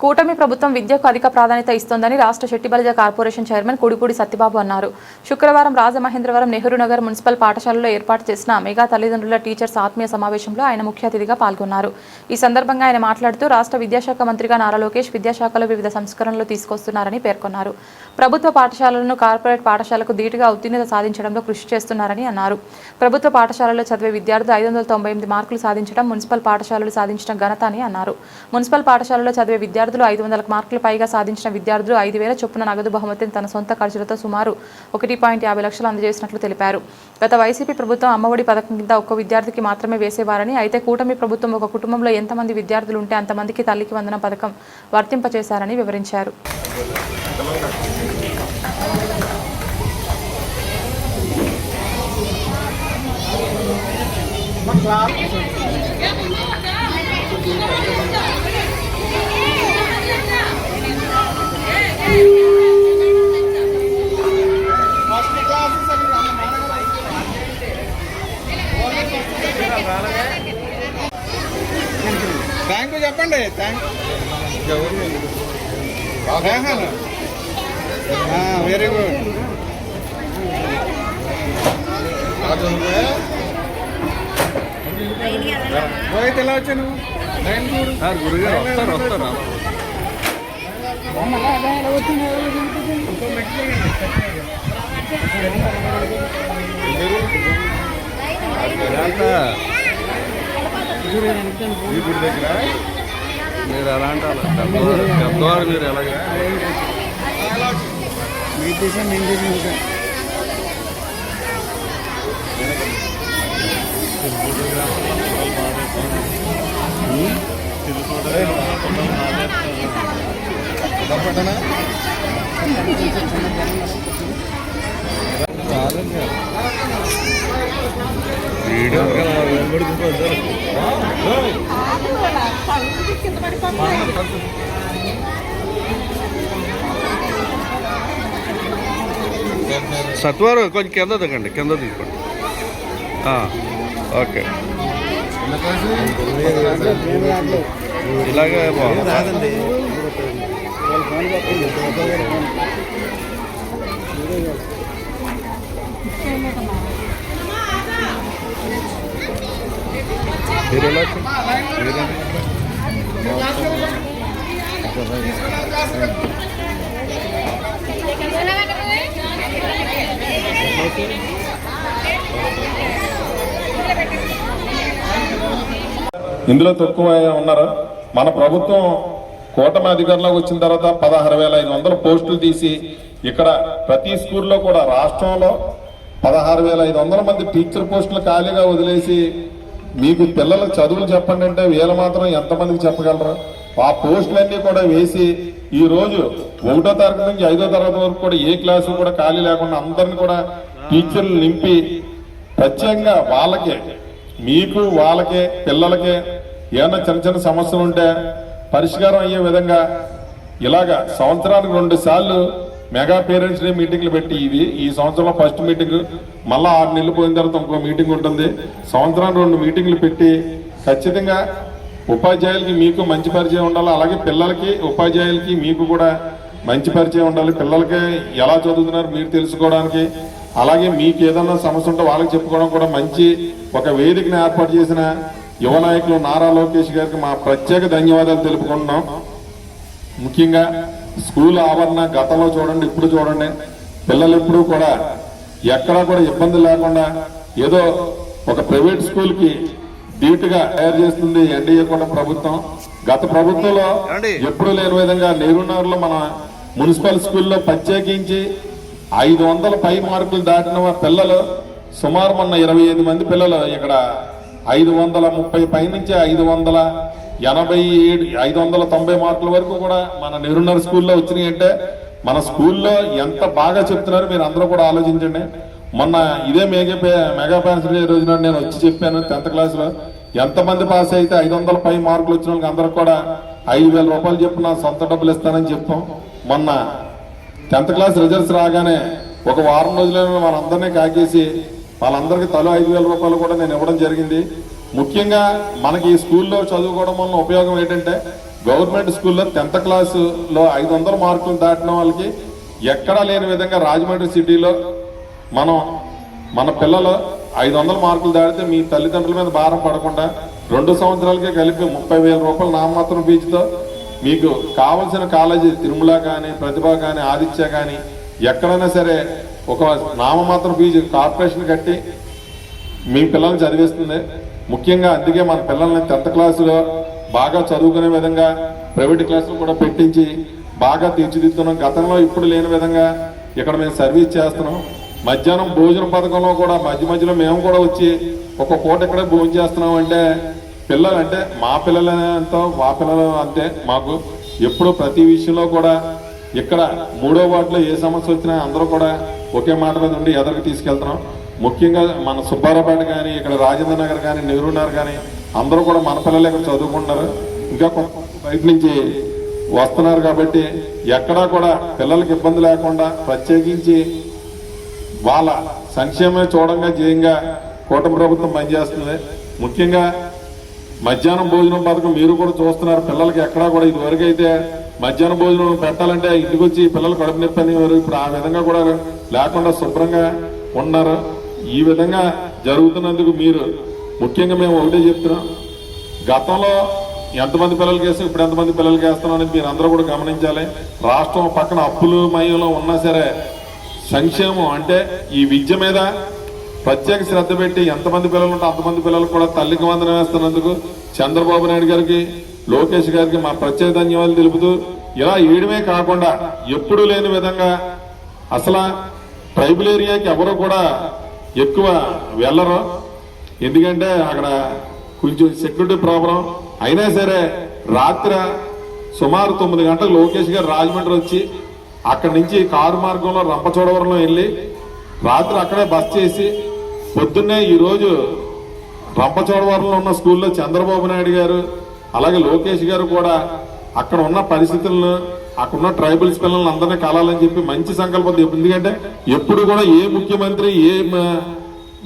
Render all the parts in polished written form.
కూటమి ప్రభుత్వం విద్యకు అధిక ప్రాధాన్యత ఇస్తోందని రాష్ట్ర శెట్టిబలిజ కార్పొరేషన్ చైర్మన్ కుడిపూడి సత్యబాబు అన్నారు. శుక్రవారం రాజమహేంద్రవరం నెహ్రూ నగర్ మున్సిపల్ పాఠశాలలో ఏర్పాటు చేసిన మెగా తల్లిదండ్రుల టీచర్స్ ఆత్మీయ సమావేశంలో ఆయన ముఖ్య అతిథిగా పాల్గొన్నారు. ఈ సందర్భంగా ఆయన మాట్లాడుతూ రాష్ట్ర విద్యాశాఖ మంత్రిగా నారా లోకేష్ విద్యాశాఖలో వివిధ సంస్కరణలు తీసుకొస్తున్నారని పేర్కొన్నారు. ప్రభుత్వ పాఠశాలలను కార్పొరేట్ పాఠశాలకు ధీటుగా ఉత్తీర్ణత సాధించడంలో కృషి చేస్తున్నారని అన్నారు. ప్రభుత్వ పాఠశాలలో చదివే విద్యార్థులు 598 మార్కులు సాధించడం మున్సిపల్ పాఠశాలలు సాధించిన ఘనత అని అన్నారు. మున్సిపల్ పాఠశాలలో చదివే విద్యార్థులు 500 మార్కులు పైగా సాధించిన విద్యార్థులు 5,000 చొప్పున నగదు బహుమతిని తన సొంత ఖర్చులతో సుమారు 1.50 లక్షలు అందజేసినట్లు తెలిపారు. గత వైసీపీ ప్రభుత్వం అమ్మఒడి పథకం కింద ఒక్క విద్యార్థికి మాత్రమే వేసేవారని, అయితే కూటమి ప్రభుత్వం ఒక కుటుంబంలో ఎంతమంది విద్యార్థులు ఉంటే అంతమందికి తల్లికి వందనం పథకం వర్తింపచేశారని వివరించారు. థ్యాంక్ యూ చెప్పండి. Very good. రోహిత్ ఎలా వచ్చాను? గురుగారు వస్తారు. ఈ గుడి దగ్గర మీరు ఎలా అంటారు? పెద్దవారు మీరు ఎలాగ మీ దేశం నేను చేసిన సత్వారు కొంచెం కింద దిగండి, కింద తీసుకోండి. ఓకే, ఇలాగే బాగుంది. మీరు ఎలా ఇందులో తక్కువ ఉన్నారు. మన ప్రభుత్వం కూటమి అధికారంలోకి వచ్చిన తర్వాత 16,500 పోస్టులు తీసి ఇక్కడ ప్రతి స్కూల్లో కూడా రాష్ట్రంలో 16,500 మంది టీచర్ పోస్టులు ఖాళీగా వదిలేసి మీకు పిల్లలకు చదువులు చెప్పండి అంటే వీళ్ళు మాత్రం ఎంతమందికి చెప్పగలరు? ఆ పోస్టులన్నీ కూడా వేసి ఈ రోజు 1వ తరగతి నుంచి 5వ తరగతి వరకు కూడా ఏ క్లాసు కూడా ఖాళీ లేకుండా అందరిని కూడా టీచర్లు నింపి ప్రత్యేకంగా వాళ్ళకే, మీకు వాళ్ళకే, పిల్లలకే ఏమైనా చిన్న సమస్యలు ఉంటే పరిష్కారం అయ్యే విధంగా ఇలాగా సంవత్సరానికి 2 సార్లు మెగా పేరెంట్స్ డే మీటింగ్లు పెట్టి ఈ సంవత్సరంలో ఫస్ట్ మీటింగ్, మళ్ళీ 6 నెలలు పోయిన తర్వాత ఇంకో మీటింగ్ ఉంటుంది. సంవత్సరానికి 2 మీటింగ్లు పెట్టి ఖచ్చితంగా ఉపాధ్యాయులకి మీకు మంచి పరిచయం ఉండాలి, అలాగే పిల్లలకి ఉపాధ్యాయులకి మీకు కూడా మంచి పరిచయం ఉండాలి. పిల్లలకి ఎలా చదువుతున్నారు మీరు తెలుసుకోవడానికి, అలాగే మీకు ఏదన్నా సమస్య ఉంటే వాళ్ళకి చెప్పుకోవడం కూడా మంచి ఒక వేదికను ఏర్పాటు చేసిన యువ నాయకులు నారా లోకేష్ గారికి మా ప్రత్యేక ధన్యవాదాలు తెలుపుకుంటున్నాం. ముఖ్యంగా స్కూల్ ఆవరణ గతంలో చూడండి, ఇప్పుడు చూడండి, పిల్లలు ఎప్పుడు కూడా ఎక్కడా కూడా ఇబ్బంది లేకుండా ఏదో ఒక ప్రైవేట్ స్కూల్కి ధీటుగా తయారు చేస్తుంది ఎన్డీఏ కూడా ప్రభుత్వం. గత ప్రభుత్వంలో ఎప్పుడు లేని విధంగా నెహ్రూ నగర్లో మన మున్సిపల్ స్కూల్లో ప్రత్యేకించి 500 పై మార్కులు దాటిన పిల్లలు సుమారు మొన్న 25 మంది పిల్లలు ఇక్కడ 530 పై నుంచి 587, 590 మార్కుల వరకు కూడా మన నెహ్రూ నగర్ స్కూల్లో వచ్చినాయి. అంటే మన స్కూల్లో ఎంత బాగా చెప్తున్నారు మీరు అందరూ కూడా ఆలోచించండి. మొన్న ఇదే మెగా పేరెంట్స్ డే రోజున నేను వచ్చి చెప్పాను 10th క్లాస్లో ఎంతమంది పాస్ అయితే 500 పై మార్కులు వచ్చిన వాళ్ళకి అందరికి కూడా 5,000 రూపాయలు చెప్పిన సొంత డబ్బులు ఇస్తానని చెప్పాం. మొన్న 10th క్లాస్ రిజల్ట్స్ రాగానే ఒక వారం రోజుల్లో మనందరినీ కాకేసి వాళ్ళందరికీ తలో 5,000 రూపాయలు కూడా నేను ఇవ్వడం జరిగింది. ముఖ్యంగా మనకి ఈ స్కూల్లో చదువుకోవడం వల్ల ఉపయోగం ఏంటంటే గవర్నమెంట్ స్కూల్లో 10th క్లాసులో 500 మార్కులు దాటిన వాళ్ళకి ఎక్కడా లేని విధంగా రాజమండ్రి సిటీలో మన పిల్లలు 500 మార్కులు దాటితే మీ తల్లిదండ్రుల మీద భారం పడకుండా 2 సంవత్సరాలకే కలిపి 30,000 రూపాయలు నామమాత్రం ఫీజుతో మీకు కావలసిన కాలేజీ తిరుమల కానీ, ప్రతిభ కానీ, ఆదిత్య కానీ ఎక్కడైనా సరే ఒక నామమాత్రం ఫీజు కార్పొరేషన్ కట్టి మీ పిల్లల్ని చదివిస్తుంది. ముఖ్యంగా అందుకే మన పిల్లల్ని 10th క్లాసులో బాగా చదువుకునే విధంగా ప్రైవేట్ క్లాసులు కూడా పెట్టించి బాగా తీర్చిదిద్దుతున్నాం. గతంలో ఇప్పుడు లేని విధంగా ఇక్కడ మేము సర్వీస్ చేస్తున్నాం. మధ్యాహ్నం భోజన పథకంలో కూడా మధ్యలో మేము కూడా వచ్చి ఒక పూట ఇక్కడే భోజనం చేస్తున్నాం. అంటే పిల్లలు అంటే మా పిల్లలు అంతా మా పిల్లలు అంతే. మాకు ఎప్పుడు ప్రతి విషయంలో కూడా ఇక్కడ 3వ వార్డులో ఏ సమస్య వచ్చినా అందరూ కూడా ఒకే మాట మీద ఉండి ఎదరికి తీసుకెళ్తున్నాం. ముఖ్యంగా మన సుబ్బారావుపేట కానీ, ఇక్కడ రాజేంద్ర నగర్ కానీ, నెహ్రూ నగర్ కానీ అందరూ కూడా మన పిల్లలు ఇక్కడ చదువుకుంటున్నారు. ఇంకా బయట నుంచి వస్తున్నారు కాబట్టి ఎక్కడా కూడా పిల్లలకి ఇబ్బంది లేకుండా ప్రత్యేకించి వాళ్ళ సంక్షేమమే చూడంగా జయంగా కూటమి ప్రభుత్వం పనిచేస్తుంది. ముఖ్యంగా మధ్యాహ్నం భోజనం పథకం మీరు కూడా చూస్తున్నారు. పిల్లలకి ఎక్కడా కూడా ఇదివరకు అయితే మధ్యాహ్నం భోజనం పెట్టాలంటే ఇంటికి వచ్చి పిల్లలు కడుపు నొప్పి అనేవారు. ఇప్పుడు ఆ విధంగా కూడా లేకుండా శుభ్రంగా ఉన్నారు. ఈ విధంగా జరుగుతున్నందుకు మీరు ముఖ్యంగా మేము ఒకటే చెప్తున్నాం, గతంలో ఎంతమంది పిల్లలకి వేస్తాం, ఇప్పుడు ఎంతమంది పిల్లలకి వేస్తున్నాం అనేది మీరు అందరూ కూడా గమనించాలి. రాష్ట్రం పక్కన అప్పులు మయంలో ఉన్నా సరే సంక్షేమం అంటే ఈ విద్య మీద ప్రత్యేక శ్రద్ధ పెట్టి ఎంతమంది పిల్లలు ఉంటే అంతమంది పిల్లలకు కూడా తల్లికి వందనం వేస్తున్నందుకు చంద్రబాబు నాయుడు గారికి, లోకేష్ గారికి మా ప్రత్యేక ధన్యవాదాలు తెలుపుతూ, ఇలా వేయడమే కాకుండా ఎప్పుడూ లేని విధంగా అసలు ట్రైబల్ ఏరియాకి ఎవరు కూడా ఎక్కువ వెళ్ళరు. ఎందుకంటే అక్కడ కొంచెం సెక్యూరిటీ ప్రాబ్లం. అయినా సరే రాత్రి సుమారు 9 గంటలకు లోకేష్ గారు రాజమండ్రి వచ్చి అక్కడి నుంచి కారు మార్గంలో రంపచోడవరంలో వెళ్ళి రాత్రి అక్కడే బస్ చేసి పొద్దున్నే ఈరోజు రంపచోడవరంలో ఉన్న స్కూల్లో చంద్రబాబు నాయుడు గారు అలాగే లోకేష్ గారు కూడా అక్కడ ఉన్న పరిస్థితులను, అక్కడ ఉన్న ట్రైబల్స్ పిల్లలను అందరినీ కలాలని చెప్పి మంచి సంకల్పం. ఎందుకంటే ఎప్పుడు కూడా ఏ ముఖ్యమంత్రి,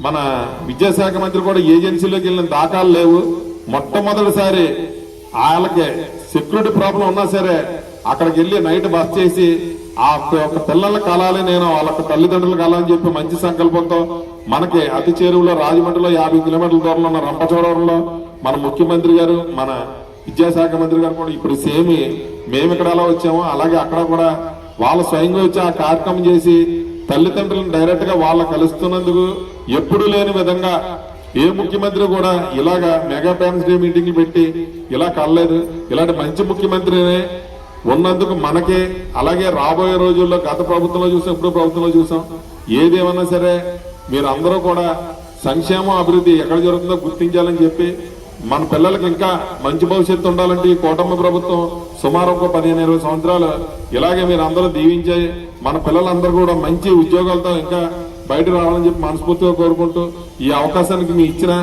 మన విద్యాశాఖ మంత్రి కూడా ఏజెన్సీలోకి వెళ్ళిన దాఖలు లేవు. మొట్టమొదటిసారి వాళ్ళకి సెక్యూరిటీ ప్రాబ్లం ఉన్నా సరే అక్కడికి వెళ్ళి నైట్ బస్ చేసి ఆ యొక్క పిల్లల కలాలి, నేను వాళ్ళ తల్లిదండ్రులు కలాలని చెప్పి మంచి సంకల్పంతో మనకి అతి చేరువులో రాజమండ్రిలో 50 కిలోమీటర్ల దూరంలో ఉన్న రంపచోడవరంలో మన ముఖ్యమంత్రి గారు, మన విద్యాశాఖ మంత్రి గారు కూడా ఇప్పుడు సేమ్ మేము ఇక్కడ ఎలా వచ్చామో అలాగే అక్కడ కూడా వాళ్ళ స్వయంగా వచ్చి ఆ కార్యక్రమం చేసి తల్లిదండ్రులను డైరెక్ట్ గా వాళ్ళ కలుస్తున్నందుకు ఎప్పుడు లేని విధంగా ఏ ముఖ్యమంత్రి కూడా ఇలాగా మెగా పేరెంట్స్ డే మీటింగ్లు పెట్టి ఇలా కలలేదు. ఇలాంటి మంచి ముఖ్యమంత్రినే ఉన్నందుకు మనకి, అలాగే రాబోయే రోజుల్లో గత ప్రభుత్వంలో చూసాం, ఇప్పుడు ప్రభుత్వంలో చూసాం, ఏదేమన్నా సరే మీరు అందరూ కూడా సంక్షేమం అభివృద్ధి ఎక్కడ జరుగుతుందో గుర్తించాలని చెప్పి మన పిల్లలకి ఇంకా మంచి భవిష్యత్తు ఉండాలంటే ఈ కూటమి ప్రభుత్వం సుమారు ఒక 15-20 సంవత్సరాలు ఇలాగే మీరు అందరూ దీవించే మన పిల్లలందరూ కూడా మంచి ఉద్యోగాలతో ఇంకా బయట రావాలని చెప్పి మనస్ఫూర్తిగా కోరుకుంటూ ఈ అవకాశానికి మీ ఇచ్చిన